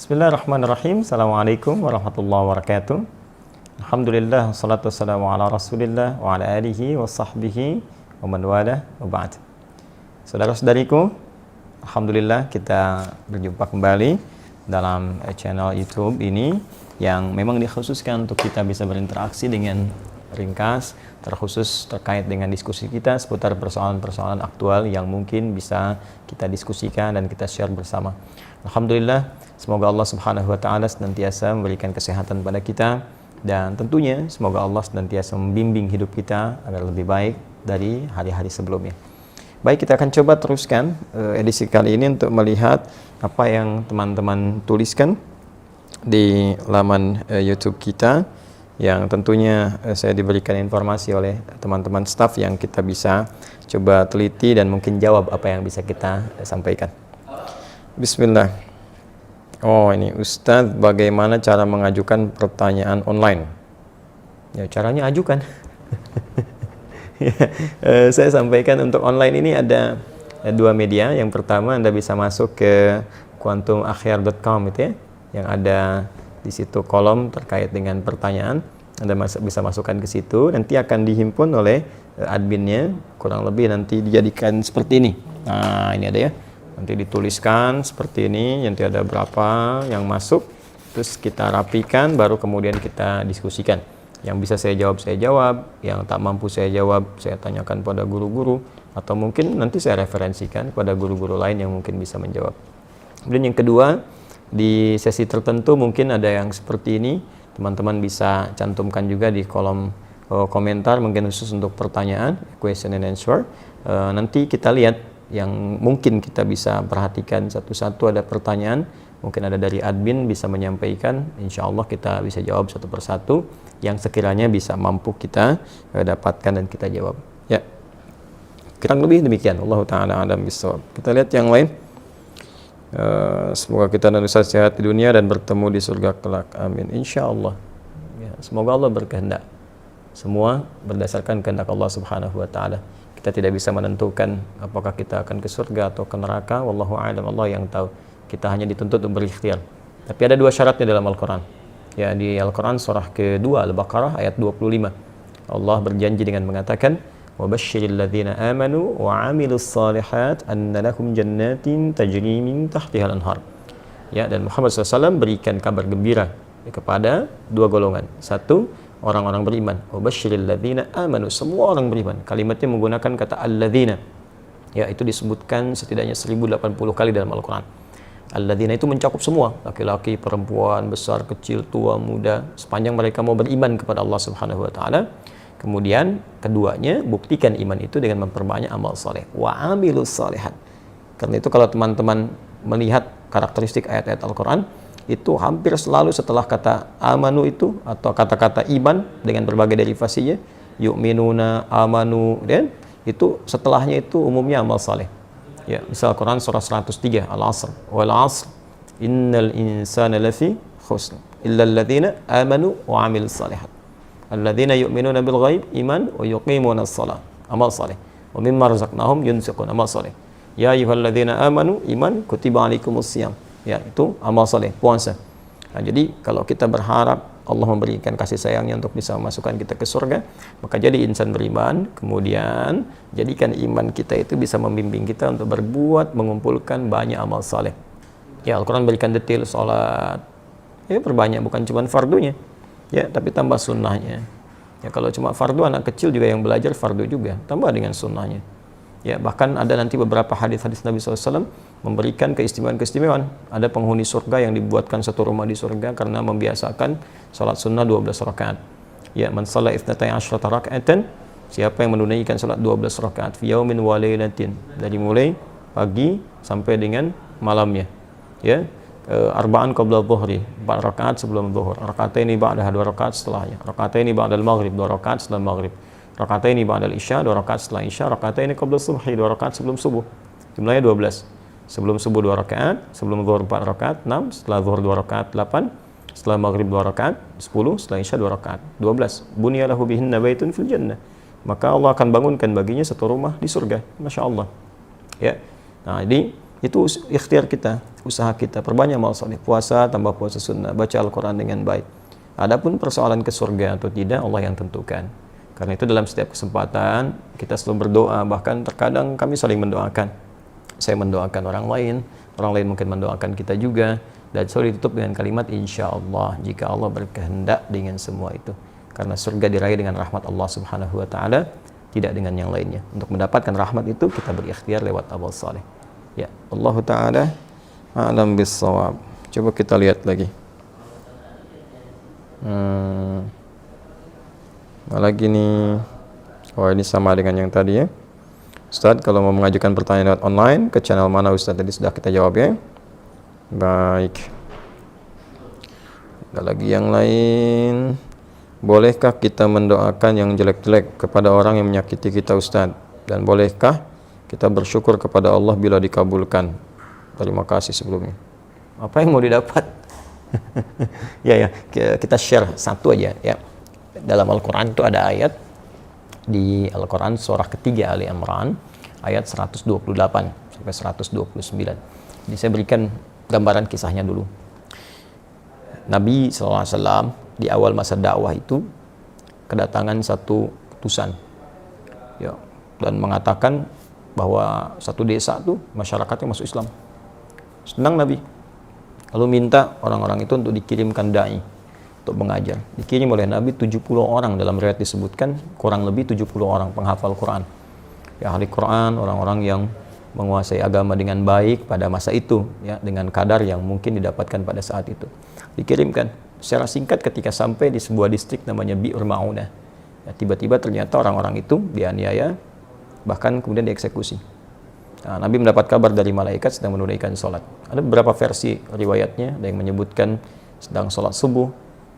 Bismillahirrahmanirrahim. Assalamualaikum warahmatullahi wabarakatuh. Alhamdulillah, wassalatu wassalamu ala rasulillah wa ala alihi wa sahbihi wa man wala wa ba'd. Saudara-saudariku, Alhamdulillah kita berjumpa kembali dalam channel YouTube ini yang memang dikhususkan untuk kita bisa berinteraksi dengan ringkas, terkhusus terkait dengan diskusi kita seputar persoalan-persoalan aktual yang mungkin bisa kita diskusikan dan kita share bersama. Alhamdulillah, semoga Allah Subhanahu wa taala senantiasa memberikan kesehatan pada kita dan tentunya semoga Allah senantiasa membimbing hidup kita agar lebih baik dari hari-hari sebelumnya. Baik, kita akan coba teruskan edisi kali ini untuk melihat apa yang teman-teman tuliskan di laman YouTube kita, yang tentunya saya diberikan informasi oleh teman-teman staff yang kita bisa coba teliti dan mungkin jawab apa yang bisa kita sampaikan. Bismillah. Oh, ini Ustadz, bagaimana cara mengajukan pertanyaan online? Ya, caranya ajukan. Saya sampaikan untuk online ini ada dua media. Yang pertama, Anda bisa masuk ke quantumachyar.com itu ya, yang ada di situ kolom terkait dengan pertanyaan. Anda bisa masukkan ke situ, nanti akan dihimpun oleh adminnya, kurang lebih nanti dijadikan seperti ini. Nah, ini ada ya, nanti dituliskan seperti ini, nanti ada berapa yang masuk, terus kita rapikan, baru kemudian kita diskusikan. Yang bisa saya jawab, yang tak mampu saya jawab, saya tanyakan pada guru-guru, atau mungkin nanti saya referensikan kepada guru-guru lain yang mungkin bisa menjawab. Kemudian yang kedua, di sesi tertentu mungkin ada yang seperti ini, teman-teman bisa cantumkan juga di kolom komentar, mungkin khusus untuk pertanyaan, question and answer. Nanti kita lihat yang mungkin kita bisa perhatikan satu-satu, ada pertanyaan, mungkin ada dari admin bisa menyampaikan, insya Allah kita bisa jawab satu persatu yang sekiranya bisa mampu kita dapatkan dan kita jawab. Ya, kurang lebih demikian. Allahu ta'ala alam bisawab. Kita lihat yang lain. Semoga kita dan Ustaz sehat di dunia dan bertemu di surga kelak. Amin. Insya Allah. Ya, semoga Allah berkehendak. Semua berdasarkan kehendak Allah Subhanahu wa taala. Kita tidak bisa menentukan apakah kita akan ke surga atau ke neraka. Wallahu a'lam, Allah yang tahu. Kita hanya dituntut untuk berikhtiar. Tapi ada dua syaratnya dalam Al-Quran. Ya, di Al-Quran surah kedua Al-Baqarah ayat 25. Allah berjanji dengan mengatakan, وَبَشِّرِ الَّذِينَ آمَنُوا وَعَمِلُوا الصَّالِحَاتِ أَنَّ لَهُمْ جَنَّاتٍ تَجْرِي مِنْ تَحْتِهَا الْأَنْهَارُ. Ya, dan Muhammad SAW berikan kabar gembira kepada dua golongan. Satu, orang-orang beriman. وَبَشِّرِ الَّذِينَ آمَنُوا, semua orang beriman. Kalimatnya menggunakan kata alladzina. Ya, itu disebutkan setidaknya 1080 kali dalam Al-Quran. Alladzina itu mencakup semua, laki-laki, perempuan, besar, kecil, tua, muda, sepanjang mereka mau beriman kepada Allah Subhanahu wa taala. Kemudian keduanya, buktikan iman itu dengan memperbanyak amal saleh. Wa amilus salihat. Karena itu kalau teman-teman melihat karakteristik ayat-ayat Al-Quran, itu hampir selalu setelah kata amanu itu atau kata-kata iman dengan berbagai derivasinya, yu'minuna, amanu, dan itu setelahnya itu umumnya amal saleh. Ya, misal Quran surah 103 Al-Asr, wal 'asr innal insana lafi khusr illa alladzina amanu wa 'amilus salihat. Alladzina yu'minuna bil ghaib, iman, wa yuqimuna as-shalah, amal saleh, wa mimma razaqnahum yunfiqun, amal saleh. Ya ayyuhalladzina amanu, iman, kutiba alaikumus shiyam. Ya, itu amal saleh, puasa. Nah, jadi kalau kita berharap Allah memberikan kasih sayangnya untuk bisa memasukkan kita ke surga, maka jadi insan beriman, kemudian jadikan iman kita itu bisa membimbing kita untuk berbuat, mengumpulkan banyak amal saleh. Ya, Al-Quran berikan detail sholat, ya perbanyak, bukan cuma fardunya, ya, tapi tambah sunnahnya. Ya, kalau cuma fardu, anak kecil juga yang belajar fardu juga, tambah dengan sunnahnya. Ya, bahkan ada nanti beberapa hadis-hadis Nabi SAW memberikan keistimewaan-keistimewaan. Ada penghuni surga yang dibuatkan satu rumah di surga karena membiasakan salat sunnah 12 rakaat. Ya, man shalla 12 raka'atan, siapa yang menunaikan salat 12 rakaat fi yaumin wa lailatin, dari mulai pagi sampai dengan malamnya. Ya, arba'an qabla dhuhri, 4 rakaat sebelum zuhur, rakataini ba'daha, 2 rakaat setelahnya, rakataini ba'dal maghrib, 2 rakaat setelah maghrib, rakataini ba'dal isya, 2 rakaat setelah isya, rakataini qabla subhi, 2 rakaat sebelum subuh. Jumlahnya 12. Sebelum subuh 2 rakaat, sebelum zuhur 4 rakaat, 6, setelah zuhur 2 rakaat, 8, setelah maghrib 2 rakaat, 10, setelah isya 2 rakaat, 12. Bunyalahu bihinna baitun fil jannah. Maka Allah akan bangunkan baginya satu rumah di surga. Masya Allah. Ya. Nah, jadi Itu ikhtiar kita, usaha kita, perbanyak amal saleh, puasa tambah puasa sunnah, baca Al-Quran dengan baik. Adapun persoalan ke surga atau tidak, Allah yang tentukan. Karena itu dalam setiap kesempatan kita selalu berdoa, bahkan terkadang kami saling mendoakan. Saya mendoakan orang lain mungkin mendoakan kita juga, dan selalu ditutup dengan kalimat insya Allah, jika Allah berkehendak dengan semua itu. Karena surga diraih dengan rahmat Allah Subhanahu wa taala, tidak dengan yang lainnya. Untuk mendapatkan rahmat itu kita berikhtiar lewat amal saleh. Ya, Allah taala a'lam bis-shawab. Coba kita lihat lagi. Lagi nih. Oh, ini sama dengan yang tadi ya. Ustaz, kalau mau mengajukan pertanyaan lewat online, ke channel mana Ustaz? Tadi sudah kita jawab ya. Baik. Ada lagi yang lain. Bolehkah kita mendoakan yang jelek-jelek kepada orang yang menyakiti kita Ustaz? Dan bolehkah kita bersyukur kepada Allah bila dikabulkan? Terima kasih sebelumnya. Apa yang mau didapat? ya, kita share satu aja ya. Dalam Al-Quran itu ada ayat di Al-Quran surah ketiga Ali Imran ayat 128 sampai 129. Jadi saya berikan gambaran kisahnya dulu. Nabi SAW di awal masa dakwah itu kedatangan satu utusan ya, dan mengatakan bahwa satu desa tuh masyarakatnya masuk Islam. Senang Nabi, lalu minta orang-orang itu untuk dikirimkan dai untuk mengajar. Dikirim oleh Nabi 70 orang, dalam riwayat disebutkan kurang lebih 70 orang penghafal Quran ya, ahli Quran, orang-orang yang menguasai agama dengan baik pada masa itu ya, dengan kadar yang mungkin didapatkan pada saat itu. Dikirimkan secara singkat, ketika sampai di sebuah distrik namanya Bi'ur Ma'unah ya, tiba-tiba ternyata orang-orang itu dianiaya, bahkan kemudian dieksekusi. Nah, Nabi mendapat kabar dari malaikat sedang menunaikan sholat. Ada beberapa versi riwayatnya, ada yang menyebutkan sedang sholat subuh,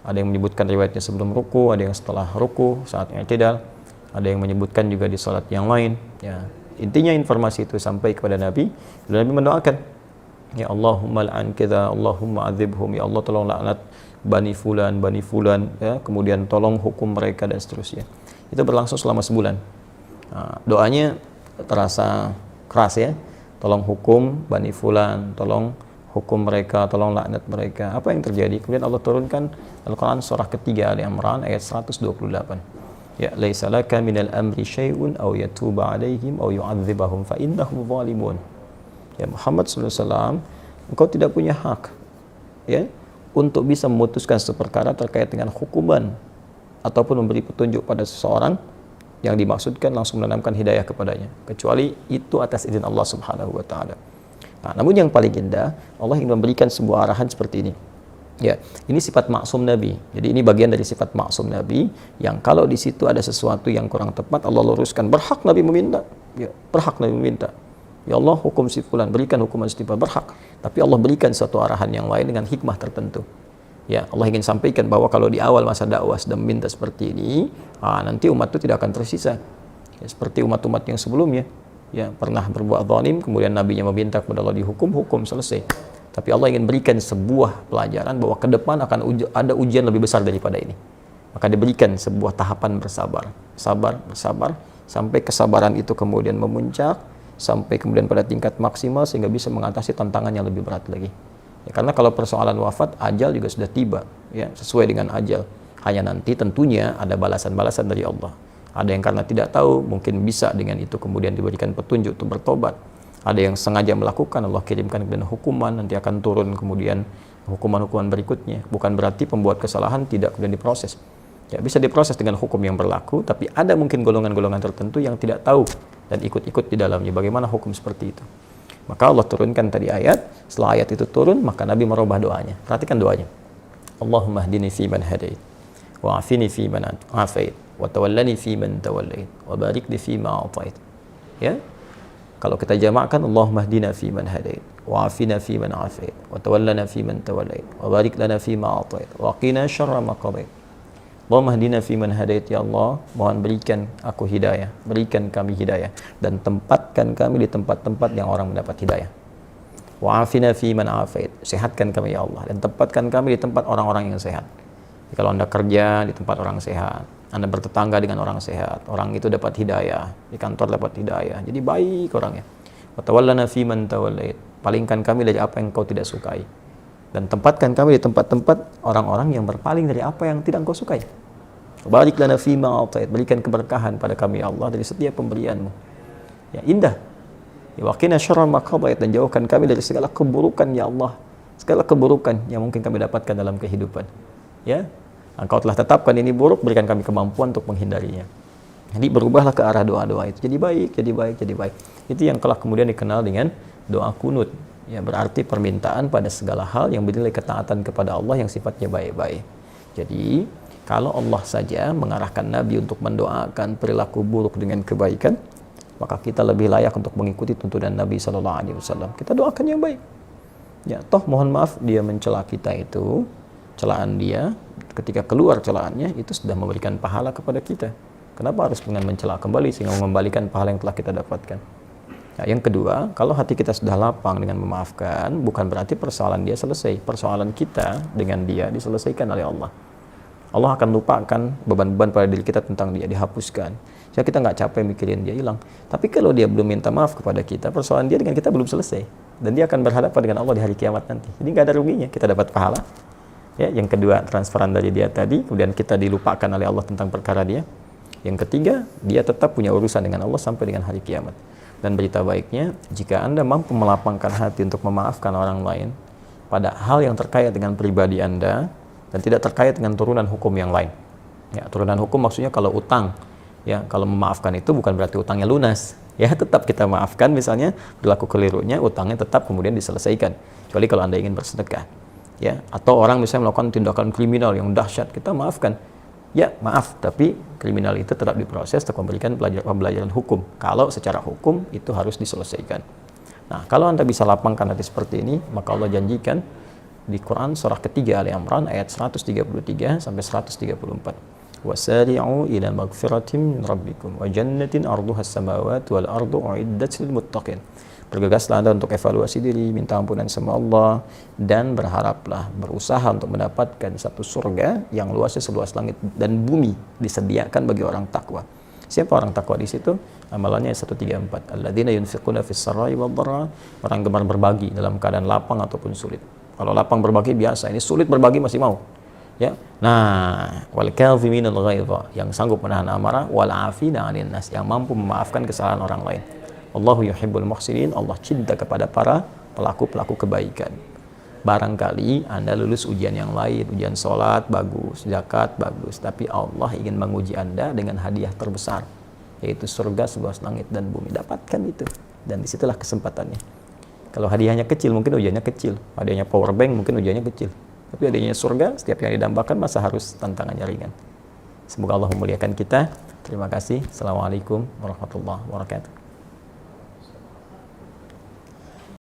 ada yang menyebutkan riwayatnya sebelum ruku, ada yang setelah ruku saat i'tidal, ada yang menyebutkan juga di sholat yang lain ya. Intinya informasi itu sampai kepada Nabi, dan Nabi mendoakan, ya Allahumma al'an kita, Allahumma adzibhum, ya Allah tolong laknat bani fulan ya, kemudian tolong hukum mereka dan seterusnya. Itu berlangsung selama sebulan. Nah, doanya terasa keras ya, tolong hukum bani fulan, tolong hukum mereka, tolong laknat mereka. Apa yang terjadi? Kemudian Allah turunkan Al-Quran surah ketiga Ali Imran ayat 128. Ya laisa laka minal amri syai'un aw yatuba alaihim aw yu'adzibahum fa innahum zalimun. Ya Muhammad sallallahu alaihi wasallam, engkau tidak punya hak ya untuk bisa memutuskan seperkara terkait dengan hukuman ataupun memberi petunjuk pada seseorang yang dimaksudkan langsung menanamkan hidayah kepadanya, kecuali itu atas izin Allah Subhanahu wa taala. Nah, namun yang paling indah, Allah ingin memberikan sebuah arahan seperti ini. Ya, ini sifat maksum Nabi. Jadi ini bagian dari sifat maksum Nabi yang kalau di situ ada sesuatu yang kurang tepat, Allah luruskan. Berhak Nabi meminta. Ya, berhak Nabi meminta. Ya Allah, hukum si fulan, berikan hukuman setimpal, berhak. Tapi Allah berikan suatu arahan yang lain dengan hikmah tertentu. Ya, Allah ingin sampaikan bahwa kalau di awal masa dakwah sedang meminta seperti ini, nanti umat itu tidak akan tersisa. Ya, seperti umat-umat yang sebelumnya. Ya, pernah berbuat zalim, kemudian nabinya meminta kepada Allah dihukum, hukum selesai. Tapi Allah ingin berikan sebuah pelajaran bahwa ke depan akan ada ujian lebih besar daripada ini. Maka diberikan sebuah tahapan bersabar, bersabar, sampai kesabaran itu kemudian memuncak, sampai kemudian pada tingkat maksimal sehingga bisa mengatasi tantangan yang lebih berat lagi. Ya, karena kalau persoalan wafat, ajal juga sudah tiba, ya, sesuai dengan ajal. Hanya nanti tentunya ada balasan-balasan dari Allah. Ada yang karena tidak tahu, mungkin bisa dengan itu kemudian diberikan petunjuk untuk bertobat. Ada yang sengaja melakukan, Allah kirimkan kemudian hukuman, nanti akan turun kemudian hukuman-hukuman berikutnya. Bukan berarti pembuat kesalahan tidak kemudian diproses. Ya, bisa diproses dengan hukum yang berlaku, tapi ada mungkin golongan-golongan tertentu yang tidak tahu dan ikut-ikut di dalamnya. Bagaimana hukum seperti itu? Maka Allah turunkan tadi ayat, setelah ayat itu turun, maka Nabi merubah doanya. Perhatikan doanya. Allahumma hdini fi man hadait, wa afini fi man afait, wa tawallani fi man tawallait, wa barik li fi ma atait. Ya. Kalau kita jamakkan, Allahumma hdina fi man hadait, wa afina fi man afait, wa tawallana fi man tawallait, wa barik lana fi ma atait, wa qina syarra ma qadait. Allahumma hdina fi man hadait, ya Allah, mohon berikan aku hidayah, berikan kami hidayah, dan tempatkan kami di tempat-tempat yang orang mendapat hidayah. Wa afina fi man afait, sehatkan kami ya Allah, dan tempatkan kami di tempat orang-orang yang sehat. Jadi, kalau Anda kerja di tempat orang sehat, Anda bertetangga dengan orang sehat, orang itu dapat hidayah, di kantor dapat hidayah, jadi baik orangnya. wa tawallana fi man tawallait. Palingkan kami dari apa yang Engkau tidak sukai, dan tempatkan kami di tempat-tempat orang-orang yang berpaling dari apa yang tidak Engkau sukai. Barik lana fi ma atait. Berikan keberkahan pada kami ya Allah dari setiap pemberian-Mu. Ya, indah. Wa qina syarra ma qadait, dan jauhkan kami dari segala keburukan ya Allah, segala keburukan yang mungkin kami dapatkan dalam kehidupan. Ya, Engkau telah tetapkan ini buruk, berikan kami kemampuan untuk menghindarinya. Jadi berubahlah ke arah doa-doa itu, jadi baik, jadi baik, jadi baik. Itu yang telah kemudian dikenal dengan doa kunut. Ya, berarti permintaan pada segala hal yang bernilai ketaatan kepada Allah yang sifatnya baik-baik. Jadi kalau Allah saja mengarahkan Nabi untuk mendoakan perilaku buruk dengan kebaikan, maka kita lebih layak untuk mengikuti tuntunan Nabi SAW. Kita doakan yang baik. Ya, toh mohon maaf dia mencela kita itu, celaan dia, ketika keluar celaannya itu sudah memberikan pahala kepada kita. Kenapa harus dengan mencela kembali sehingga mengembalikan pahala yang telah kita dapatkan? Nah, yang kedua, kalau hati kita sudah lapang dengan memaafkan, bukan berarti persoalan dia selesai. Persoalan kita dengan dia diselesaikan oleh Allah. Allah akan lupakan beban-beban pada diri kita tentang dia, dihapuskan. Jadi kita nggak capek mikirin dia hilang. Tapi kalau dia belum minta maaf kepada kita, persoalan dia dengan kita belum selesai. Dan dia akan berhadapan dengan Allah di hari kiamat nanti. Jadi nggak ada ruginya, kita dapat pahala. Ya, yang kedua, transferan dari dia tadi, kemudian kita dilupakan oleh Allah tentang perkara dia. Yang ketiga, dia tetap punya urusan dengan Allah sampai dengan hari kiamat. Dan berita baiknya, jika Anda mampu melapangkan hati untuk memaafkan orang lain pada hal yang terkait dengan pribadi Anda dan tidak terkait dengan turunan hukum yang lain. Ya, turunan hukum maksudnya kalau utang, ya, kalau memaafkan itu bukan berarti utangnya lunas. Ya, tetap kita maafkan, misalnya berlaku kelirunya, utangnya tetap kemudian diselesaikan. Kecuali kalau Anda ingin bersedekah. Ya, atau orang misalnya melakukan tindakan kriminal yang dahsyat, kita maafkan. Ya, maaf, tapi kriminal itu tetap diproses untuk memberikan pembelajaran hukum. Kalau secara hukum itu harus diselesaikan. Nah, kalau Anda bisa lapangkan hati seperti ini, maka Allah janjikan di Quran surah ketiga Ali Imran ayat 133 sampai 134. Wasari'u ila magfiratin min rabbikum wa jannatin arduha as-samawati wal ardu uiddat lil muttaqin. Bergegaslah Anda untuk evaluasi diri, minta ampunan sama Allah, dan berharaplah, berusaha untuk mendapatkan satu surga yang luasnya seluas langit dan bumi, disediakan bagi orang takwa. Siapa orang takwa di situ? Amalannya 134. Alladzina yunfiquna fis sarai wad dharra, orang gemar berbagi dalam keadaan lapang ataupun sulit. Kalau lapang berbagi biasa, ini sulit berbagi masih mau. Ya. Nah, wal kadhiminal ghaidha, yang sanggup menahan amarah, wal 'afina 'anil nas, yang mampu memaafkan kesalahan orang lain. Allahu yuhibbul muhsinin, Allah cinta kepada para pelaku-pelaku kebaikan. Barangkali Anda lulus ujian yang lain, ujian sholat bagus, zakat bagus, tapi Allah ingin menguji Anda dengan hadiah terbesar, yaitu surga seluas langit dan bumi. Dapatkan itu, dan disitulah kesempatannya. Kalau hadiahnya kecil, mungkin ujiannya kecil. Hadiahnya power bank, mungkin ujiannya kecil. Tapi hadiahnya surga, setiap yang didambakan masa harus tantangannya ringan. Semoga Allah memuliakan kita. Terima kasih. Assalamualaikum warahmatullahi wabarakatuh.